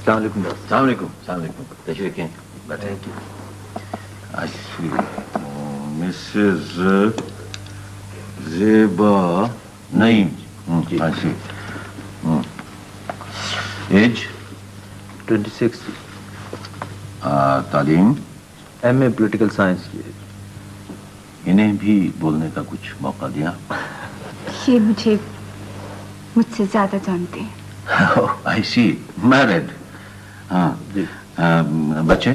अस्सलाम वालेकुम। तशरीफ रखें, बैठे। मिसेस ज़ेबा नईम। एज 26। तालीम MA पॉलिटिकल साइंस की। इन्हें भी बोलने का कुछ मौका दिया? ये मुझसे ज्यादा जानते हैं। आई सी। मैरिड? हाँ जी। बच्चे?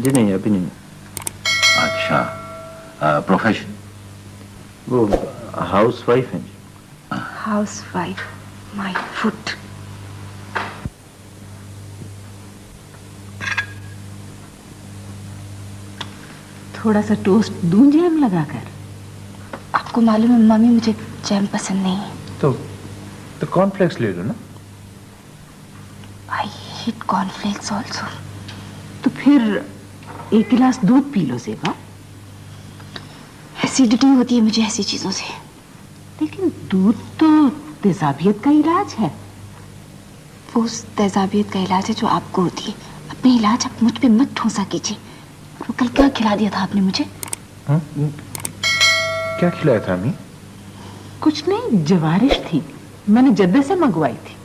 जी नहीं, अभी नहीं। अच्छा। प्रोफेशन? वो हाउस वाइफ हैं। House wife, my foot. थोड़ा सा टोस्ट दूं जैम लगाकर? आपको मालूम है मम्मी, मुझे जैम पसंद नहीं है। तो कॉर्नफ्लेक्स ले लो ना। I hate cornflakes also. तो फिर एक गिलास दूध पी लो ज़ेबा। एसिडिटी होती है मुझे ऐसी चीजों से। लेकिन दूध तो तेजाबियत का इलाज है। वो उस तेजाबियत का इलाज है जो आपको होती है। अपने इलाज आप मुझ पे मत ठोसा कीजिए। वो कल क्या खिला दिया था आपने मुझे? क्या खिलाया था अम्मी? कुछ नहीं, जवारिश थी, मैंने जद्दे से मंगवाई थी।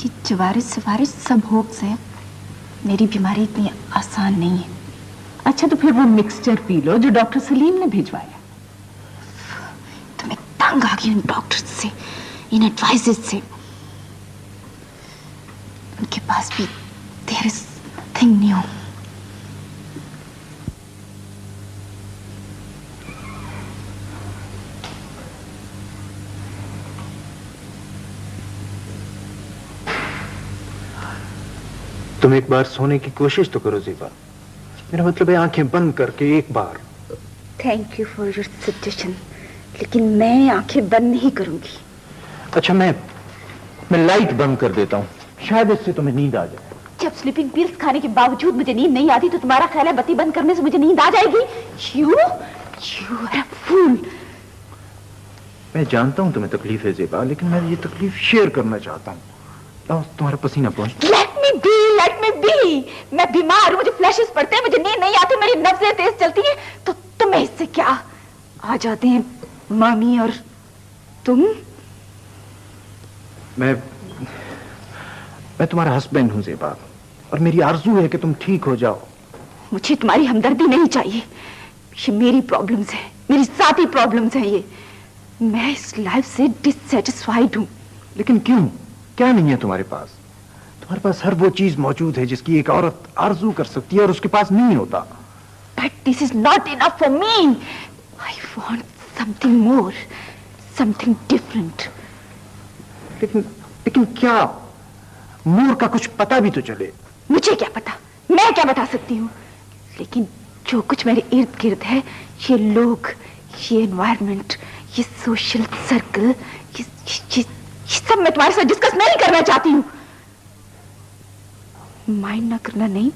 ये जवारिश सिफारिश सब होक्स है। मेरी बीमारी इतनी आसान नहीं है। अच्छा तो फिर वो मिक्सचर पी लो जो डॉक्टर सलीम ने भिजवाया। तो मैं तंग आ गई उन डॉक्टर्स से, इन एडवाइसेस से। उनके पास भी देयर इज नथिंग न्यू। तुम एक बार सोने की कोशिश तो करो ज़ेबा। मेरा मतलब है आंखें बंद करके एक बार। Thank you for your suggestion, लेकिन मैं आंखें बंद नहीं करूंगी। अच्छा मैं लाइट बंद कर देता हूँ, शायद इससे तुम्हें नींद आ जाए। जब स्लीपिंग पिल्स खाने के बावजूद मुझे नींद नहीं आती तो तुम्हारा ख्याल है बत्ती बंद करने से मुझे नींद आ जाएगी? You are a fool। मैं जानता हूँ तुम्हें तकलीफ है ज़ेबा, लेकिन मैं ये तकलीफ शेयर करना चाहता हूँ। तुम्हारा पसीना पहुंच। Let me be। मैं बीमार हूँ, मुझे फ्लैशेस पड़ते हैं, मुझे नींद नहीं आती, मेरी नब्जें तेज चलती हैं। तो तुम्हें इससे क्या? आ जाते हैं मामी और तुम। मैं तुम्हारा हस्बैंड हूँ ज़ेबा, और मेरी आरज़ू है कि तुम ठीक हो जाओ। मुझे तुम्हारी हमदर्दी नहीं चाहिए। ये मेरी प्रॉब्लम्स हैं, मेरी साथी प्रॉब्लम्स हैं ये। मैं इस लाइफ से डिससैटिस्फाइड हूँ। लेकिन क्यों? क्या नहीं है तुम्हारे पास? तुम्हारे पास हर वो चीज मौजूद है जिसकी एक औरत आरज़ू कर सकती है और उसके पास नहीं होता। But this is not enough for me. I want something more, something different. लेकिन क्या? मोर का कुछ पता भी तो चले। मुझे क्या पता, मैं क्या बता सकती हूँ? लेकिन जो कुछ मेरे इर्द गिर्द है, ये लोग, ये एनवायरनमेंट, ये सोशल सर्कल, ये सब मैं तुम्हारे साथ डिस्कस नहीं करना चाहती हूँ। माइंड ना करना नहीं,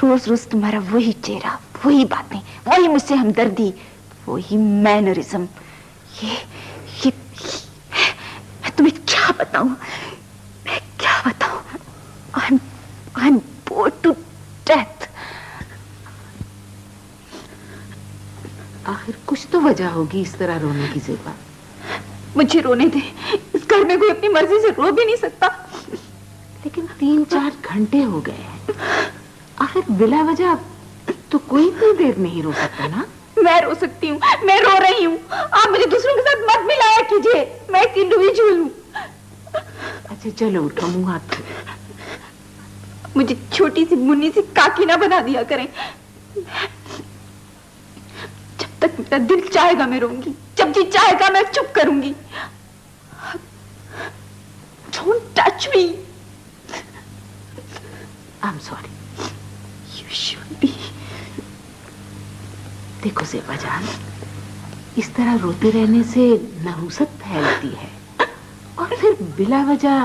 रोज रोज तुम्हारा वही चेहरा, वही बातें, वही मुझसे हमदर्दी, वही मैनरिज्म। ये मैं तुम्हें क्या बताऊं? मैं क्या बताऊं? I'm bored to death। आखिर कुछ तो वजह होगी इस तरह रोने की ज़ेबा। मुझे रोने दे, इस घर में कोई अपनी मर्जी से रो भी नहीं सकता। लेकिन 3-4 घंटे हो गए हैं, आखिर बिला वजह तो कोई भी देर नहीं रो सकता ना। मैं रो सकती हूँ, मैं रो रही हूँ। आप मुझे दूसरों के साथ मत मिलाया कीजिए, मैं एक इंडिविजुअल हूँ। अच्छा चलो उठो, मुंह हाथ धो। मुझे छोटी सी मुन्नी सी काकी ना बना दिया करें। जब तक मेरा दिल चाहेगा मैं रोऊंगी, जब जी चाहेगा मैं चुप करूंगी। Don't touch me। I'm sorry। You should be। देखो ज़ेबा जान, इस तरह रोते रहने से नहुसत फैलती है और फिर बिला वजह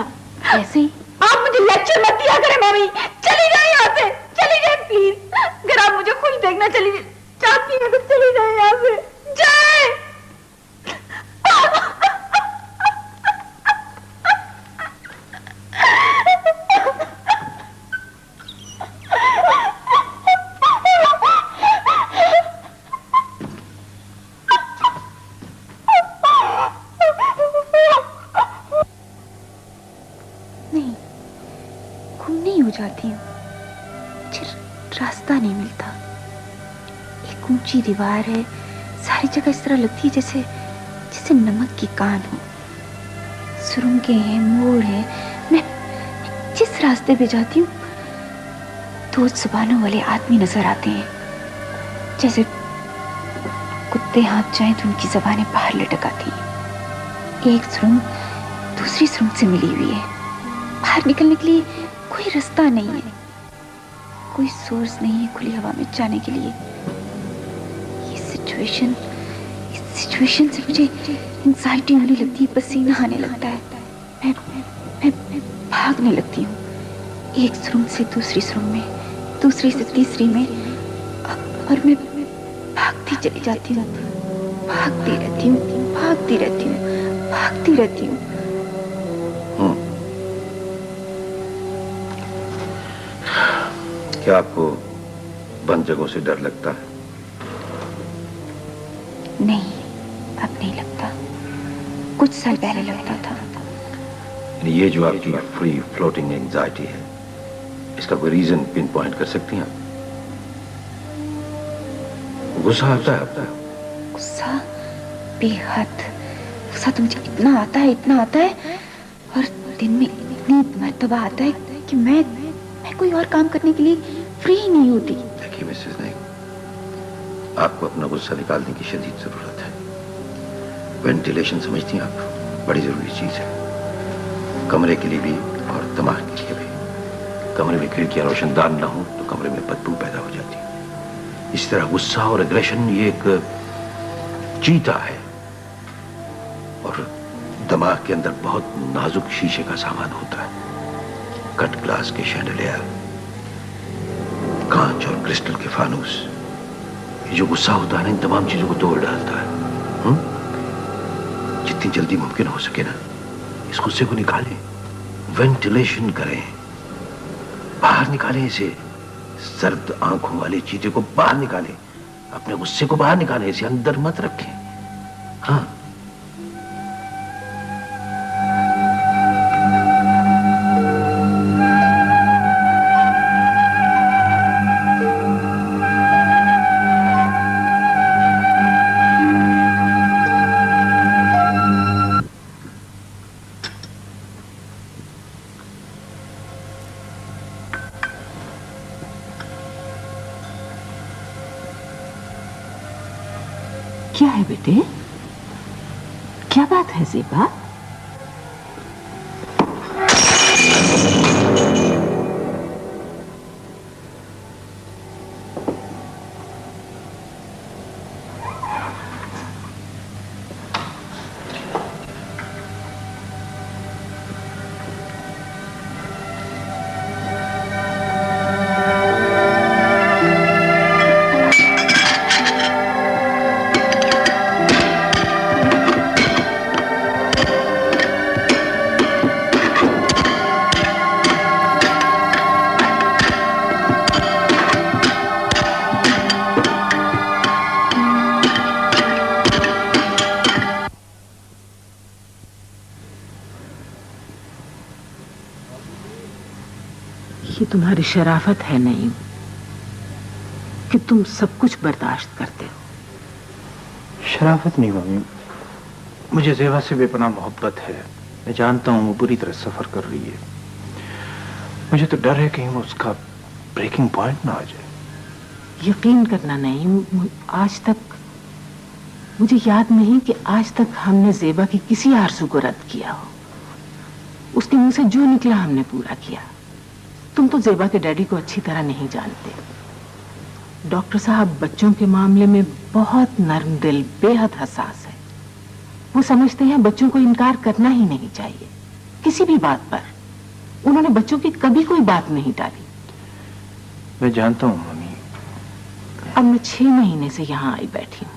ऐसे ही। आप मुझे लेक्चर मत दिया करें मम्मी। चली जाए यहाँ से, चली जाए प्लीज। अगर आप मुझे खुश देखना चली चाहती हैं तो चली जाए यहाँ से, जाए। हो जाती हूँ, मुझे रास्ता नहीं मिलता। एक ऊंची दीवार है, सारी जगह इस तरह लगती है जैसे जैसे नमक की कान हो। सुरंगें हैं, मोड़ है। मैं जिस रास्ते पे जाती हूँ दो जुबानों वाले आदमी नजर आते हैं, जैसे कुत्ते हाथ जाएं तो उनकी जबानें बाहर लटक आती हैं। एक सुरंग दूसरी सुरंग से मिली हुई है। बाहर निकलने के लिए कोई रास्ता नहीं है, कोई सोर्स नहीं है खुली हवा में जाने के लिए। इस सिचुएशन से मुझे एंजाइटी होने लगती है, पसीना आने लगता है। मैं भागने लगती हूँ, एक सुरंग से दूसरी सुरंग में, दूसरी से तीसरी में, और मैं भागती चली जाती हूँ, भागती रहती हूँ, भागती रहती हूँ, भागती रहती हूँ। क्या आपको बंद जगहों से डर लगता है? नहीं, अब नहीं लगता। कुछ साल पहले लगता था। ये जो आपकी फ्री फ्लोटिंग एंजाइटी है, इसका कोई रीजन पिन पॉइंट कर सकती हैं आप? गुस्सा आता है आपका? गुस्सा बेहद, गुस्सा तो मुझे इतना आता है, और दिन में इतनी मर्तबा आता है कि मैं कोई और काम करने के लिए फ्री ही नहीं होती। देखिए मिसेस नाइक, आपको अपना गुस्सा निकालने की शदीद जरूरत है। वेंटिलेशन समझती हैं आप? बड़ी जरूरी चीज है, कमरे के लिए भी और दिमाग के लिए भी। कमरे में खिड़कियां रोशनदान ना हो तो कमरे में बदबू पैदा हो जाती है। इस तरह गुस्सा और एग्रेशन ये एक चीता है, और दिमाग के अंदर बहुत नाजुक शीशे का सामान होता है। कट ग्लास के शैंडलियर, कांच और क्रिस्टल के फानूस, ये जो गुस्सा होता है ना, इन तमाम चीजों को तोड़ डालता है। जितनी जल्दी मुमकिन हो सके ना, इस गुस्से को निकालें, वेंटिलेशन करें, बाहर निकालें इसे। सर्द आंखों वाली चीजें को बाहर निकालें, अपने गुस्से को बाहर निकालें, इसे अंदर मत रखें। हाँ, क्या है बेटे? क्या बात है ज़ेबा? ये तुम्हारी शराफत है नहीं कि तुम सब कुछ बर्दाश्त करते हो। शराफत नहीं मम्मी, मुझे ज़ेबा से बेपनाह मोहब्बत है। मैं जानता हूँ वो बुरी तरह सफर कर रही है। मुझे तो डर है कहीं वो उसका ब्रेकिंग पॉइंट ना आ जाए। यकीन करना नहीं, आज तक मुझे याद नहीं कि आज तक हमने ज़ेबा की किसी आरज़ू को रद्द किया हो। उसके मुंह से जो निकला हमने पूरा किया। तुम तो ज़ेबा के डैडी को अच्छी तरह नहीं जानते। डॉक्टर साहब बच्चों के मामले में बहुत नर्म दिल, बेहद हसास है। वो समझते हैं बच्चों को इनकार करना ही नहीं चाहिए किसी भी बात पर। उन्होंने बच्चों की कभी कोई बात नहीं टाली। मैं जानता हूँ मम्मी। अब मैं 6 महीने से यहाँ आई बैठी हूँ।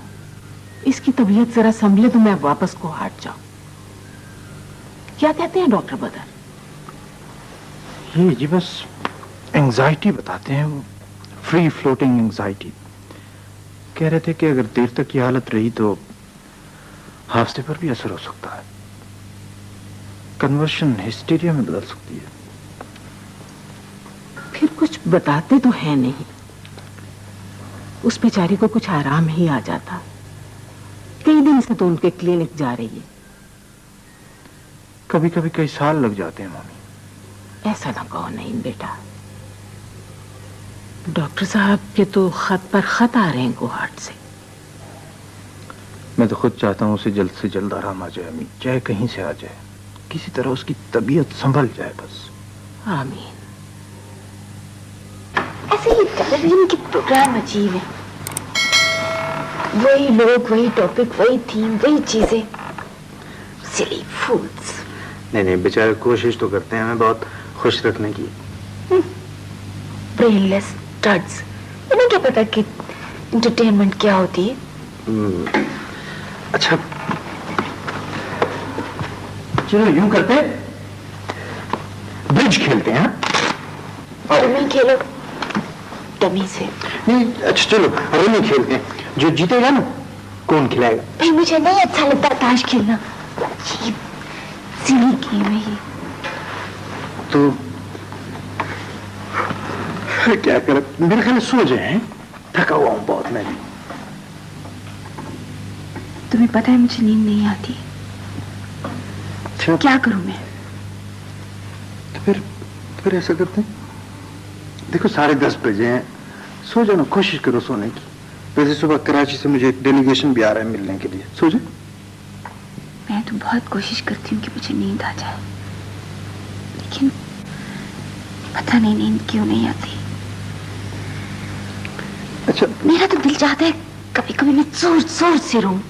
इसकी तबीयत जरा संभले तो मैं वापस को हट जाऊं। क्या कहते हैं डॉक्टर बदर? ये जी बस एंजाइटी बताते हैं वो, फ्री फ्लोटिंग एंजाइटी। कह रहे थे कि अगर देर तक ये हालत रही तो हादसे पर भी असर हो सकता है। कन्वर्शन हिस्टीरिया में बदल सकती है। बताते तो है नहीं। उस बेचारी को कुछ आराम ही आ जाता। कई दिन से तो उनके क्लिनिक जा रही है। कभी कभी कई साल लग जाते हैं मम्मी। ऐसा ना कहो नहीं बेटा। डॉक्टर साहब के तो खत पर खत आ रहे हैं गुवाहाटी से। मैं तो खुद चाहता हूँ उसे जल्द से जल्द आराम आ जाए अम्मी, चाहे कहीं से आ जाए, किसी तरह उसकी तबीयत संभल जाए बस। आमीन। ऐसे ही टेलीविजन के प्रोग्राम अजीब है, वही लोग, वही टॉपिक, वही थीम, वही चीजें। सिली फूल्स। नहीं, बेचारे कोशिश तो करते हैं हमें बहुत खुश रखने की। Brainless studs. इन्हें क्या पता कि एंटरटेनमेंट क्या होती है। अच्छा चलो यूं करते हैं, ब्रिज खेलते हैं। तुम्हें खेलो डमी से। नहीं अच्छा चलो रमी खेलते हैं, जो जीतेगा ना कौन खिलाएगा। भाई मुझे नहीं अच्छा लगता ताश खेलना, अजीब सिली गेम है ये। तो क्या करें, मेरे ख्याल सो जाए, थका हुआ हूं बहुत मैं भी। तुम्हें पता है मुझे नींद नहीं आती। अच्छा क्या करूं मैं? तो फिर ऐसा करते हैं, देखो 10:30 बजे हैं, सो जाओ ना, कोशिश करो सोने की। वैसे सुबह कराची से मुझे एक डेलीगेशन भी आ रहा है मिलने के लिए, सो जाओ। मैं तो बहुत कोशिश करती हूँ कि मुझे नींद आ जाए, लेकिन पता नहीं नींद क्यों नहीं आती। अच्छा मेरा तो दिल चाहता है कभी कभी मैं जोर जोर से रोऊं,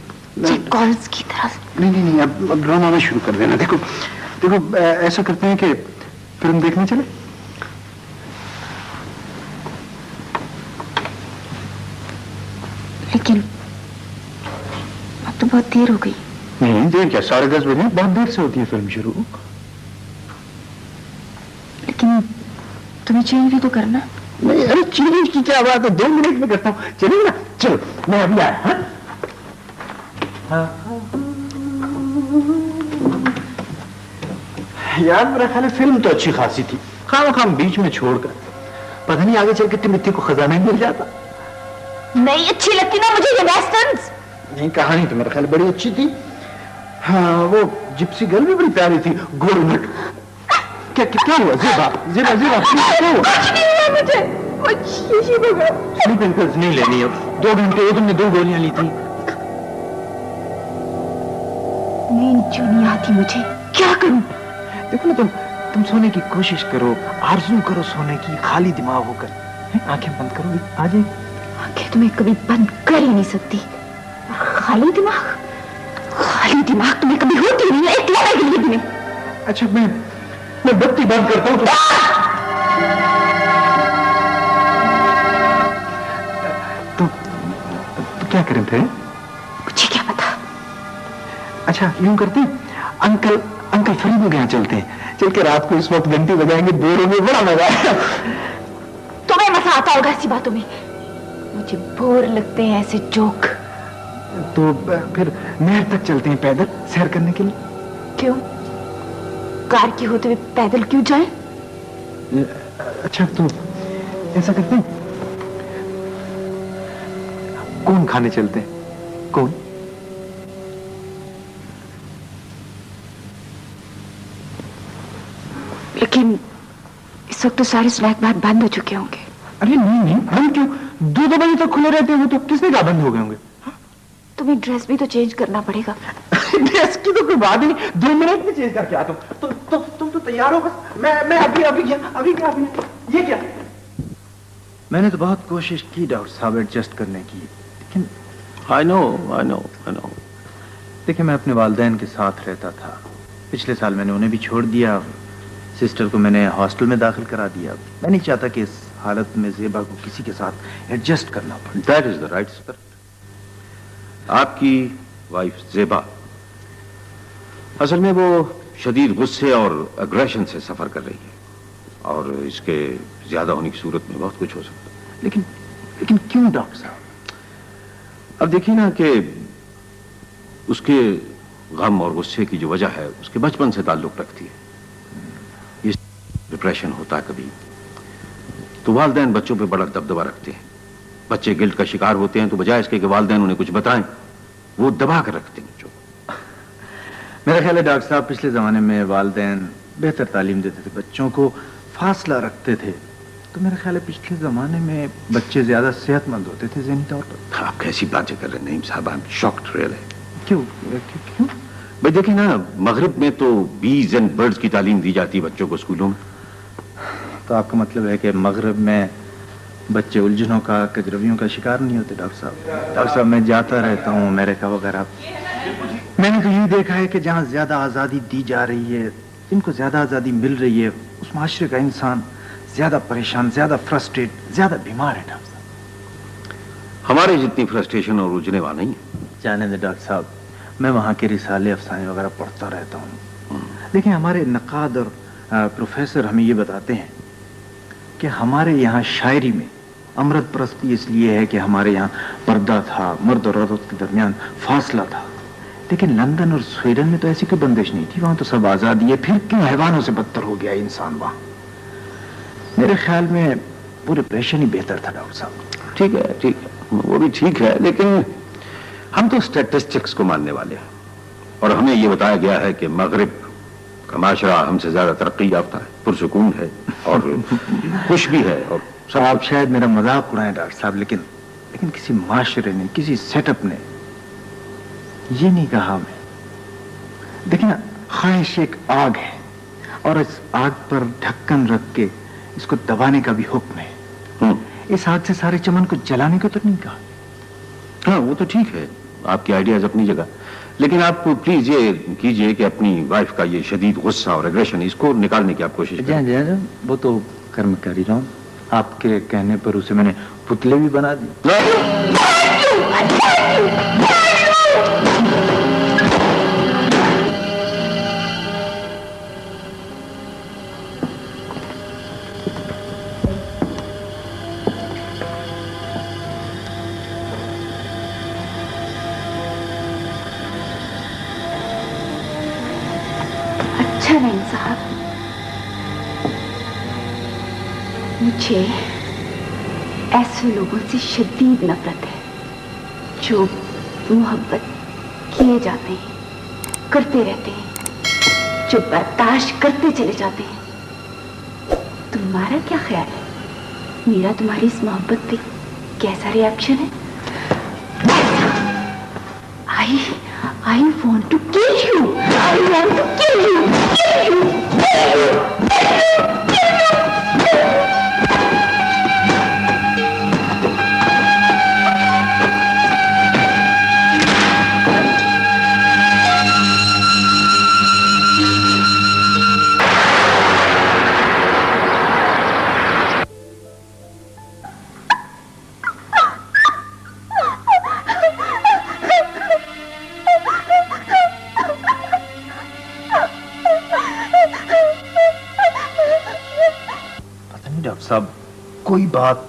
कॉल्स की तरह। नहीं, अब रोना मत शुरू कर देना। देखो ऐसा करते हैं कि फिल्म देखने चले। लेकिन अब तो बहुत देर हो गई। नहीं देर क्या, 10:30 बजे, बहुत देर से होती है फिल्म शुरू। लेकिन तुम्हें चेंज भी तो करना। नहीं अरे चेंज की क्या बात है, 2 मिनट में करता हूँ, चलिए ना। चलो मैं अभी आया। यार मेरा ख्याल है फिल्म तो अच्छी खासी थी, खाम बीच में छोड़कर, पता नहीं आगे चल के तिमित्ती को खजाना ही मिल जाता। नहीं अच्छी लगती ना मुझे ये वेस्टर्न्स। नहीं कहानी तो मेरा ख्याल बड़ी अच्छी थी। हाँ वो जिप्सी गर्ल भी बड़ी प्यारी थी, गोलमट। क्या हुआ ज़ेबा क्या हुआ? मुझे स्लीपिंग पिल्स नहीं लेनी अब, 2 घंटे तुमने 2 गोलियां ली थी। नींद क्यों नहीं आती मुझे, क्या करूं? देखो ना तुम सोने की कोशिश करो, आरज़ू करो सोने की, खाली दिमाग होकर। आंखें बंद करो, आ जाए। आंखें तो मैं कभी बंद कर ही नहीं सकती। खाली दिमाग तुम्हें कभी होती नहीं है, एक लड़ा के लिए भी नहीं। अच्छा मैं बत्ती बंद करता हूँ तो क्या करें फिर? मुझे क्या पता। अच्छा यूं करते हैं, अंकल फरीदों के यहाँ चलते हैं, चल के रात को इस वक्त घंटी बजाएंगे, बोरों में बड़ा मजा आएगा। तुम्हें मजा आता होगा ऐसी बातों में, मुझे बोर लगते हैं ऐसे जोक। तो फिर नहर तक चलते हैं पैदल सैर करने के लिए। क्यों? कार की होते हुए पैदल क्यों जाएं? अच्छा तो ऐसा करते हैं, कौन खाने चलते हैं? कौन? लेकिन इस वक्त तो सारे स्नैक बार बंद हो चुके होंगे। अरे नहीं बंद क्यों, 2 बजे तक खुले रहते हैं वो तो, किसने कहा बंद हो गए होंगे? तुम्हें ड्रेस भी तो चेंज करना पड़ेगा। ड्रेस की तो कोई बात ही नहीं, 2 मिनट में चेंज करके आता हूँ। तुम तो तैयार हो बस, मैं अभी क्या ये क्या? मैंने तो बहुत कोशिश की डॉक्टर साहब एडजस्ट करने की, लेकिन आई नो देखिए मैं अपने वालिदैन के साथ रहता था, पिछले साल मैंने उन्हें भी छोड़ दिया, सिस्टर को मैंने हॉस्टल में दाखिल करा दिया। मैं नहीं चाहता कि इस हालत में ज़ेबा को किसी के साथ एडजस्ट करना पड़े। That is the right spirit. आपकी वाइफ ज़ेबा असल में वो शदीद गुस्से और अग्रेशन से सफर कर रही है, और इसके ज्यादा होने की सूरत में बहुत कुछ हो सकता है। लेकिन क्यों डॉक्टर साहब? अब देखिए ना कि उसके गम और गुस्से की जो वजह है उसके बचपन से ताल्लुक रखती है। ये डिप्रेशन होता है कभी, तो वालिदैन बच्चों पे बड़ा दबदबा रखते हैं। बच्चे गिल्ट का शिकार होते हैं तो बजाय इसके कि वालिदैन उन्हें कुछ बताएं, वो दबा कर रखते हैं बच्चों को। मेरा ख्याल है डॉक्टर साहब, पिछले जमाने में वालिदैन बेहतर तालीम देते थे, बच्चों को फासला रखते थे, तो मेरा ख्याल है पिछले जमाने में बच्चे ज्यादा सेहतमंद होते थे ज़हनी तौर पर। आप कैसी बातें कर रहे हैं नईम साहब, आई एम शॉक्ड रियली। क्यों? भाई देखिए ना, मगरिब में तो बीज एंड बर्ड्स की तालीम दी जाती है बच्चों को स्कूलों में। तो आपका मतलब है कि मगरिब में बच्चे उलझनों का, कजरवियों का शिकार नहीं होते? डॉक्टर साहब मैं जाता रहता हूँ अमेरिका वगैरह, मैंने तो यही देखा है कि जहाँ ज्यादा आज़ादी दी जा रही है, जिनको ज्यादा आज़ादी मिल रही है, उस माशरे का इंसान ज्यादा परेशान, ज्यादा फ्रस्ट्रेट, ज्यादा बीमार है। डॉक्टर साहब हमारे जितनी फ्रस्ट्रेशन और उलझने वहां नहीं है। जाने दे डॉक्टर साहब, मैं वहाँ के रिसाले अफसाने वगैरह पढ़ता रहता हूँ। देखिए हमारे नक़ाद और प्रोफेसर हमें ये बताते हैं कि हमारे यहाँ शायरी में अमृत परस्ती इसलिए है कि हमारे यहाँ पर्दा था, मर्द और औरत के दरमियान फासला था, लेकिन लंदन और स्वीडन में तो ऐसी कोई बंदिश नहीं थी, वहाँ तो सब आज़ादी है। फिर क्यों हैवानों से बदतर हो गया इंसान वहाँ? मेरे ख्याल में पूरे प्रेशर ही बेहतर था डॉक्टर साहब। ठीक है, वो भी ठीक है, लेकिन हम तो स्टैटिस्टिक्स को मानने वाले हैं और हमें ये बताया गया है कि मगरिब का माशरा हमसे ज्यादा तरक्की याफ्ता है, पुरसुकून है और खुश भी है। और सब आप शायद मेरा मजाक उड़ाएं डॉक्टर साहब, लेकिन किसी माशरे ने, किसी सेटअप ने ये नहीं कहा हमें। देखिए ना, ख्वाहिश एक आग है और इस आग पर ढक्कन रख के इसको दबाने का भी हुक्म है। इस आग से सारे चमन को जलाने को तो नहीं कहा। हाँ, वो तो ठीक है, आपके आइडियाज अपनी जगह, लेकिन आप प्लीज ये कीजिए कि अपनी वाइफ का ये शदीद गुस्सा और एग्रेशन, इसको निकालने की आप कोशिश करें। वो तो कर्म कर ही रहा हूँ, आपके कहने पर उसे मैंने पुतले भी बना दिए। अच्छा नहीं साहब, मुझे ऐसे लोगों से शदीद नफरत है जो मोहब्बत किए जाते हैं, करते रहते हैं, जो बर्दाश्त करते चले जाते हैं। तुम्हारा क्या ख्याल है, मेरा तुम्हारी इस मोहब्बत पे कैसा रिएक्शन है? I want to kill you. I want to kill you. Kill you. Kill you. Kill you. Doctor साहब, कोई बात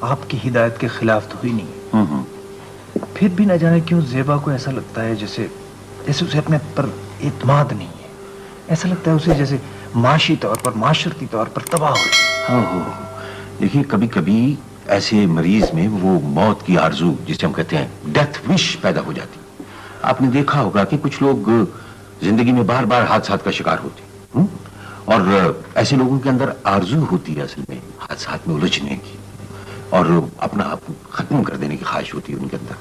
आपकी हिदायत के खिलाफ तो हुई नहीं, फिर भी न जाने क्यों ज़ेबा को ऐसा लगता है जैसे उसे अपने पर एतमाद नहीं है। ऐसा लगता है उसे जैसे माशी तौर पर, माशरती तौर पर तबाह हो रही है। देखिए, कभी कभी ऐसे मरीज में वो मौत की आरजू, जिसे हम कहते हैं डेथ विश, पैदा हो जाती। आपने देखा होगा कि कुछ लोग जिंदगी में बार बार हादसात का शिकार होते, और ऐसे लोगों के अंदर आरजू होती है असल में हादसात में उलझने की, और अपना आप खत्म कर देने की ख्वाहिश होती है उनके अंदर।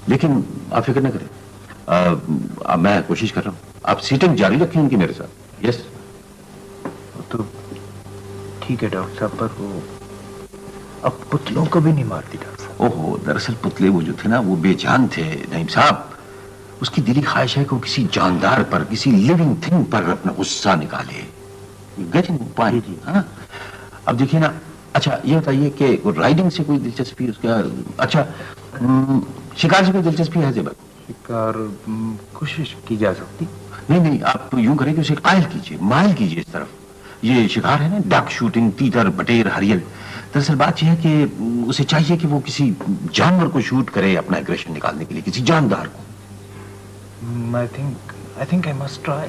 लेकिन आप फिक्र न करें, मैं कोशिश कर रहा हूँ, आप सीटिंग जारी रखें उनकी मेरे साथ। यस, तो ठीक है डॉक्टर साहब, पर वो अब पुतलों को भी नहीं मारती डॉक्टर साहब। ओहो, दरअसल पुतले वो जो थे ना, वो बेजान थे नईम साहब। उसकी दिली ख्वाहिश है कि वो किसी जानदार पर, किसी लिविंग थिंग पर अपना गुस्सा निकाले। हाँ, अब देखिए ना, अच्छा ये बताइए कि राइडिंग से कोई दिलचस्पी उसका, अच्छा शिकार से कोई दिलचस्पी है ज़ेबा? शिकार कोशिश की जा सकती। नहीं, आप यूं करें कि उसे कायल कीजिए, माइल कीजिए इस तरफ। ये शिकार है ना, डक शूटिंग, तीतर, बटेर, हरियल। दरअसल बात यह है कि उसे चाहिए कि वो किसी जानवर को शूट करे अपना एग्रेशन निकालने के लिए, किसी जानदार को। I think I must try.